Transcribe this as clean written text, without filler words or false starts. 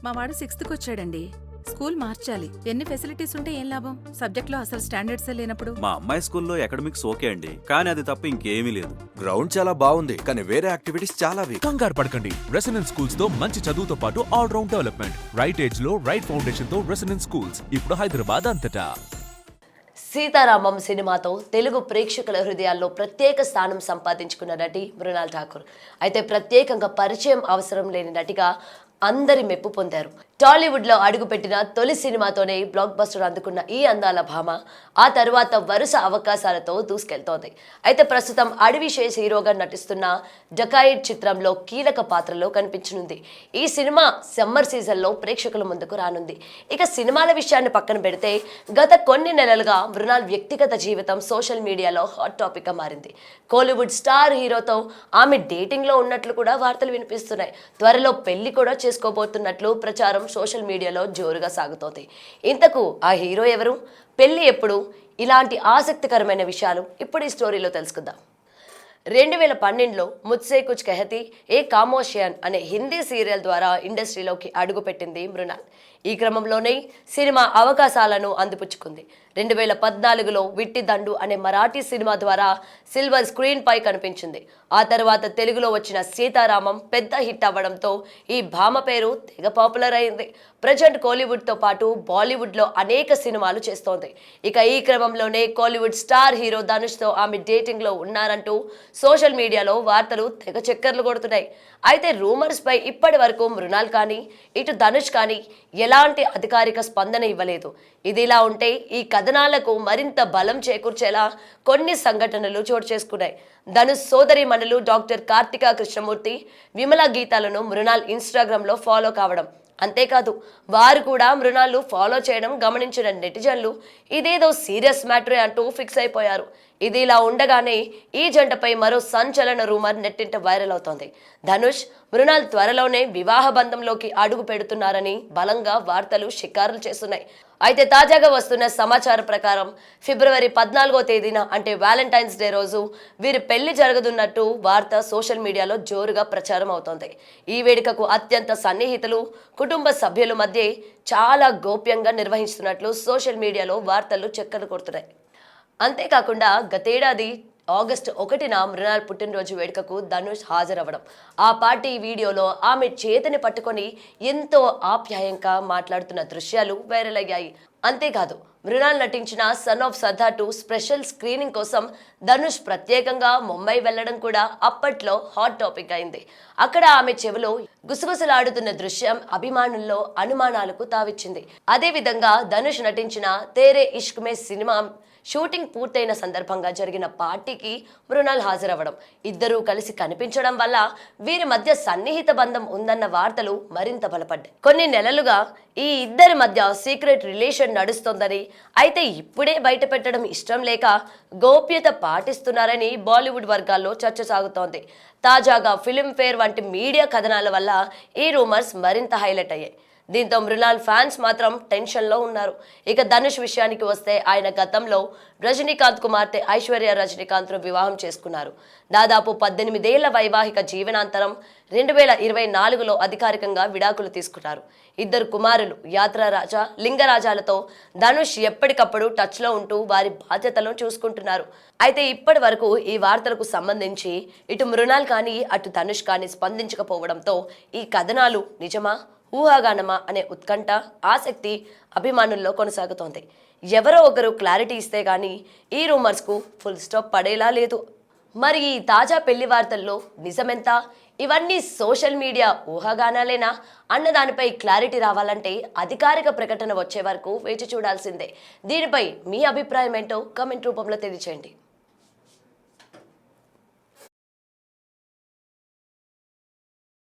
మా వాడు 6th వచ్చాడండి. స్కూల్ మార్చాలి. ఎన్ని ఫెసిలిటీస్ ఉంటే ఏం లాభం? సబ్జెక్ట్లో అసలు స్టాండర్డ్స్ లేనప్పుడు. మా అమ్మాయి స్కూల్లో అకాడమిక్స్ ఓకే అండి, కానీ అది తప్ప ఇంకేమీ లేదు. గ్రౌండ్ చాలా బాగుంది, కానీ వేరే యాక్టివిటీస్ చాలా వీక్. కంగారు పడకండి. రెసిడెన్స్ స్కూల్స్ తో మంచి చదువుతో పాటు all round development. Right age లో రైట్ ఫౌండేషన్ తో రెసిడెన్స్ స్కూల్స్ ఇప్పుడు హైదరాబాద్ అంతటా. సీతారామం సినిమాతో తెలుగు ప్రేక్షకుల హృదయాల్లో ప్రత్యేక స్థానం సంపాదించుకున్న నటి మృణాల్ ఠాకూర్. అయితే ప్రత్యేకంగా పరిచయం అవసరం లేని నటిగా అందరి మెప్పు పొందారు. టాలీవుడ్లో అడుగుపెట్టిన తొలి సినిమాతోనే బ్లాక్ బస్టర్ అందుకున్న ఈ అందాల భామ ఆ తరువాత వరుస అవకాశాలతో దూసుకెళ్తోంది. అయితే ప్రస్తుతం అడవి శేష్ హీరోగా నటిస్తున్న డకాయిడ్ చిత్రంలో కీలక పాత్రలో కనిపించనుంది. ఈ సినిమా సమ్మర్ సీజన్లో ప్రేక్షకుల ముందుకు రానుంది. ఇక సినిమాల విషయాన్ని పక్కన పెడితే గత కొన్ని నెలలుగా మృణాల్ వ్యక్తిగత జీవితం సోషల్ మీడియాలో హాట్ టాపిక్ గా మారింది. కోలీవుడ్ స్టార్ హీరోతో ఆమె డేటింగ్ లో ఉన్నట్లు కూడా వార్తలు వినిపిస్తున్నాయి. త్వరలో పెళ్లి కూడా చేసుకోబోతున్నట్లు ప్రచారం సోషల్ మీడియాలో జోరుగా సాగుతోంది. ఇంతకు ఆ హీరో ఎవరు, పెళ్లి ఎప్పుడు, ఇలాంటి ఆసక్తికరమైన విషయాలు ఇప్పుడు ఈ స్టోరీలో తెలుసుకుందాం. 2012లో ముజ్సే కుచ్ కహతీ ఏ ఖామోషియాన్ అనే హిందీ సీరియల్ ద్వారా ఇండస్ట్రీలోకి అడుగుపెట్టింది మృణాల్. ఈ క్రమంలోనే సినిమా అవకాశాలను అందిపుచ్చుకుంది. 2014లో విట్టి దండు అనే మరాఠీ సినిమా ద్వారా సిల్వర్ స్క్రీన్ పై కనిపించింది. ఆ తర్వాత తెలుగులో వచ్చిన సీతారామం పెద్ద హిట్ అవ్వడంతో ఈ భామ పేరు తెగ పాపులర్ అయింది. ప్రజెంట్ కోలీవుడ్తో పాటు బాలీవుడ్లో అనేక సినిమాలు చేస్తోంది. ఇక ఈ క్రమంలోనే కోలీవుడ్ స్టార్ హీరో ధనుష్తో ఆమె డేటింగ్లో ఉన్నారంటూ సోషల్ మీడియాలో వార్తలు తెగ చక్కర్లు కొడుతున్నాయి. అయితే రూమర్స్ పై ఇప్పటి వరకు మృణాల్ కానీ ఇటు ధనుష్ కానీ ఎలాంటి అధికారిక స్పందన ఇవ్వలేదు. ఇదిలా ఉంటే ఈ కథనాలకు మరింత బలం చేకూర్చేలా కొన్ని సంఘటనలు చోటు చేసుకున్నాయి. ధనుష్ సోదరి మనులు డాక్టర్ కార్తికా కృష్ణమూర్తి, విమల గీతాలను మృణాల్ ఇన్స్టాగ్రామ్లో ఫాలో కావడం, అంతేకాదు వారు కూడా మృణాల్ను ఫాలో చేయడం గమనించిన నెటిజన్లు ఇదేదో సీరియస్ మ్యాటరే అంటూ ఫిక్స్ అయిపోయారు. ఇది ఇలా ఉండగానే ఈ జంటపై మరో సంచలన రూమర్ నెట్టింట వైరల్ అవుతోంది. ధనుష్, మృణాల్ త్వరలోనే వివాహ బంధంలోకి అడుగు పెడుతున్నారని బలంగా వార్తలు షికారులు చేస్తున్నాయి. అయితే తాజాగా వస్తున్న సమాచారం ప్రకారం ఫిబ్రవరి 14వ తేదీన అంటే వ్యాలంటైన్స్ డే రోజు వీరి పెళ్లి జరగనున్నట్టు వార్త సోషల్ మీడియాలో జోరుగా ప్రచారం అవుతోంది. ఈ వేడుకకు అత్యంత సన్నిహితులు, కుటుంబ సభ్యుల మధ్య చాలా గోప్యంగా నిర్వహిస్తున్నట్లు సోషల్ మీడియాలో వార్తలు చక్కర్లు కొడుతున్నాయి. అంతేకాకుండా గతేడాది ఆగస్టు 1న మృణాల్ పుట్టినరోజు వేడుకకు ధనుష్ హాజరవ్వడం, ఆ పార్టీ వీడియోలో ఆమె చేతిని పట్టుకొని ఎంతో ఆప్యాయంగా మాట్లాడుతున్న దృశ్యాలు వైరల్ అయ్యాయి. అంతేకాదు మృణాల్ నటించిన son of Sardar 2 special screening కోసం ధనుష్ ప్రత్యేకంగా ముంబై వెళ్లడం కూడా అప్పట్లో హాట్ టాపిక్ అయింది. అక్కడ ఆమె చెవిలో గుసగుసలాడుతున్న దృశ్యం అభిమానుల్లో అనుమానాలకు తావిచ్చింది. అదేవిధంగా ధనుష్ నటించిన తేరే ఇష్క్ మే సినిమా షూటింగ్ పూర్తయిన సందర్భంగా జరిగిన పార్టీకి మృణాల్ హాజరవ్వడం, ఇద్దరూ కలిసి కనిపించడం వల్ల వీరి మధ్య సన్నిహిత బంధం ఉందన్న వార్తలు మరింత బలపడ్డాయి. కొన్ని నెలలుగా ఈ ఇద్దరి మధ్య సీక్రెట్ రిలేషన్ నడుస్తోందని, అయితే ఇప్పుడే బయట పెట్టడం ఇష్టం లేక గోప్యత పాటిస్తున్నారని బాలీవుడ్ వర్గాల్లో చర్చ సాగుతోంది. తాజాగా ఫిల్మ్ఫేర్ వంటి మీడియా కథనాల వల్ల ఈ రూమర్స్ మరింత హైలైట్ అయ్యాయి. దీంతో మృణాల్ ఫ్యాన్స్ మాత్రం టెన్షన్లో ఉన్నారు. ఇక ధనుష్ విషయానికి వస్తే ఆయన గతంలో రజనీకాంత్ కుమార్తె ఐశ్వర్య రజనీకాంత్ను వివాహం చేసుకున్నారు. దాదాపు 18 ఏళ్ల వైవాహిక జీవనాంతరం 2024లో అధికారికంగా విడాకులు తీసుకున్నారు. ఇద్దరు కుమారులు యాత్రారాజా, లింగరాజాలతో ధనుష్ ఎప్పటికప్పుడు టచ్లో ఉంటూ వారి బాధ్యతలను చూసుకుంటున్నారు. అయితే ఇప్పటి వరకు ఈ వార్తలకు సంబంధించి ఇటు మృణాల్ కానీ అటు ధనుష్ కానీ స్పందించకపోవడంతో ఈ కథనాలు నిజమా, ఊహాగానమా అనే ఉత్కంఠ, ఆసక్తి అభిమానుల్లో కొనసాగుతోంది. ఎవరో ఒకరు క్లారిటీ ఇస్తే గానీ ఈ రూమర్స్కు ఫుల్ స్టాప్ పడేలా లేదు. మరి ఈ తాజా పెళ్లి వార్తల్లో నిజమెంత, ఇవన్నీ సోషల్ మీడియా ఊహాగానాలేనా అన్న దానిపై క్లారిటీ రావాలంటే అధికారిక ప్రకటన వచ్చే వరకు వేచి చూడాల్సిందే. దీనిపై మీ అభిప్రాయం ఏంటో కామెంట్ రూపంలో తెలియచేయండి.